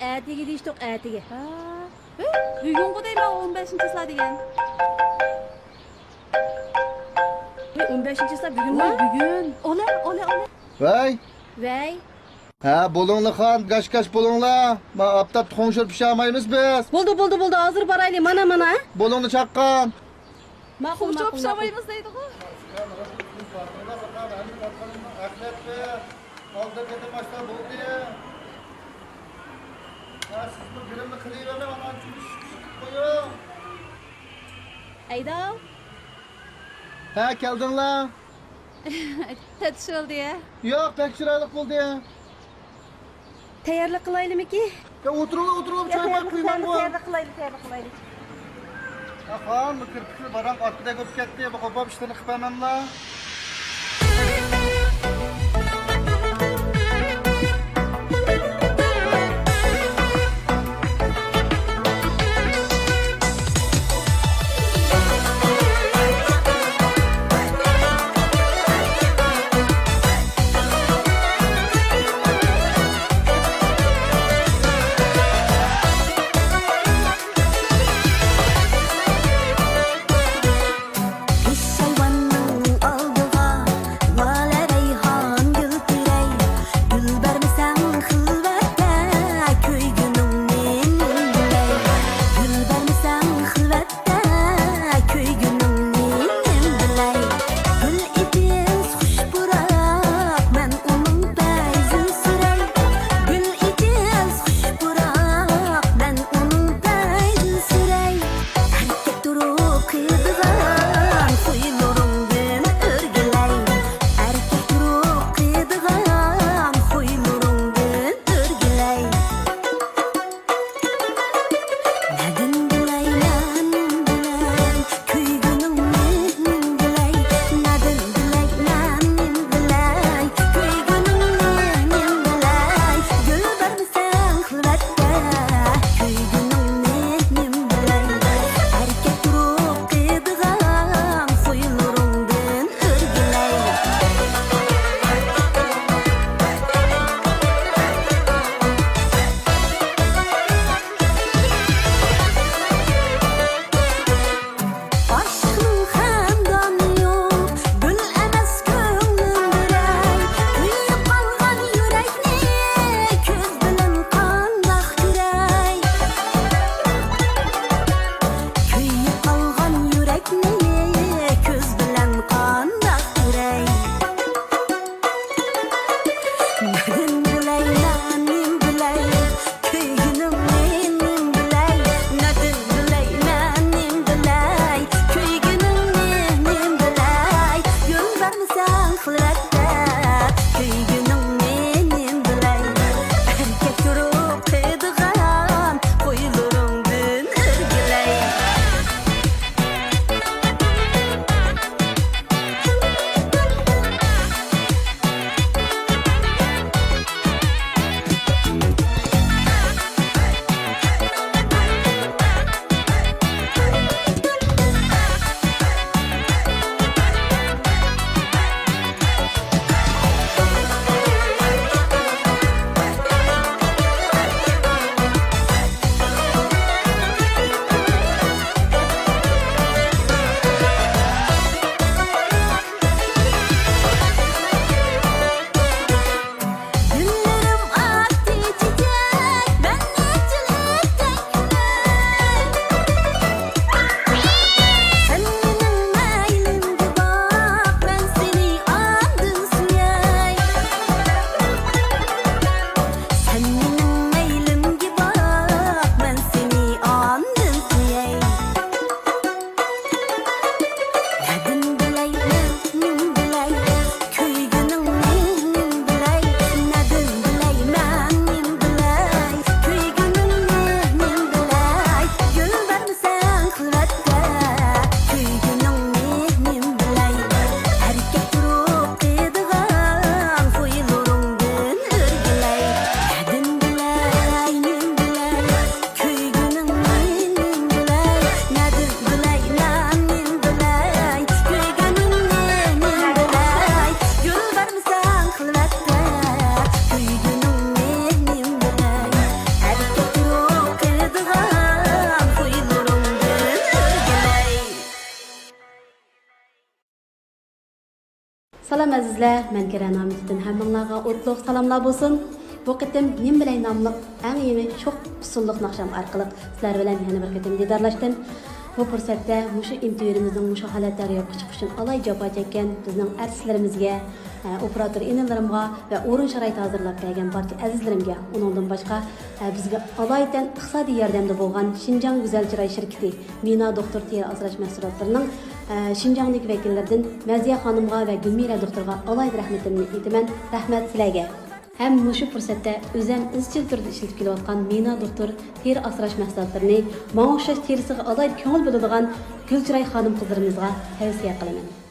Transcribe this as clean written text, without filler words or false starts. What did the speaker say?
Ertege deyishdik, ertege. Ha. Bugun qodayman 15-sizlar degan. 15-sizlar bugunmi? Bugun. Ola. Vay. Vay. Ha, bolonglar xon, gash bolonglar. Ma aptab tuxumshir pishamaymiz biz. Bo'ldi, hozir boraylik. Mana. Bolongni chaqqan. Ma'qul, Xo'p, shamaymiz deydi-ku. Olda ketamashda bo'ldi. Ha, sizni birimni qilavermay, mana qo'ying. Aydo. Ha, keldinglar? Tatishildi ya. Yo'q, pek chiroyli bo'ldi. Tayyorlik qilaylikmi? Ya o'tirib choy qo'yib qo'yman bu. Qilaylik. Ha, xon, bu kirpikli barang ortida ko'p ketdi. Bu qo'pab ishlarni qilmaymanlar. Hayvanның алды Salam azizlar, men Keren Hamid'den hammanglarga o'tliq salomlar bo'lsin. Bu qitim nim bilan nomliq eng yeni çok usulluq naqsham orqali sizlar bilan yana bir qitim diydorlashdim. Bu fursatda mushu imtiyorimizning mushu holatlarga yo'q chiqish uchun alay javob chekkan bizning artistlarimizga, operator inalarimga va o'rin sharoit hozirlab bergan barcha azizlarimga, uningdan boshqa bizga alaydan iqtisodiy yordamda bo'lgan Xinjiang Güzel Chiroy shirkati, Mina doktor teri asrash mahsulotlarining Xinjiangdagi vakillaridan Maziya xonimga va Gulmira doktorga alayda rahmatimni aytaman. Rahmat sizlarga. Hem mushu fursatda o'zim izchil turda ishlatib kelayotgan Mina doktor teri asrash mahsulotlarini, ma'osh terisiga alayda ko'ngil bo'ladigan Gulchiroy xonim qizlarimizga tavsiya qilaman.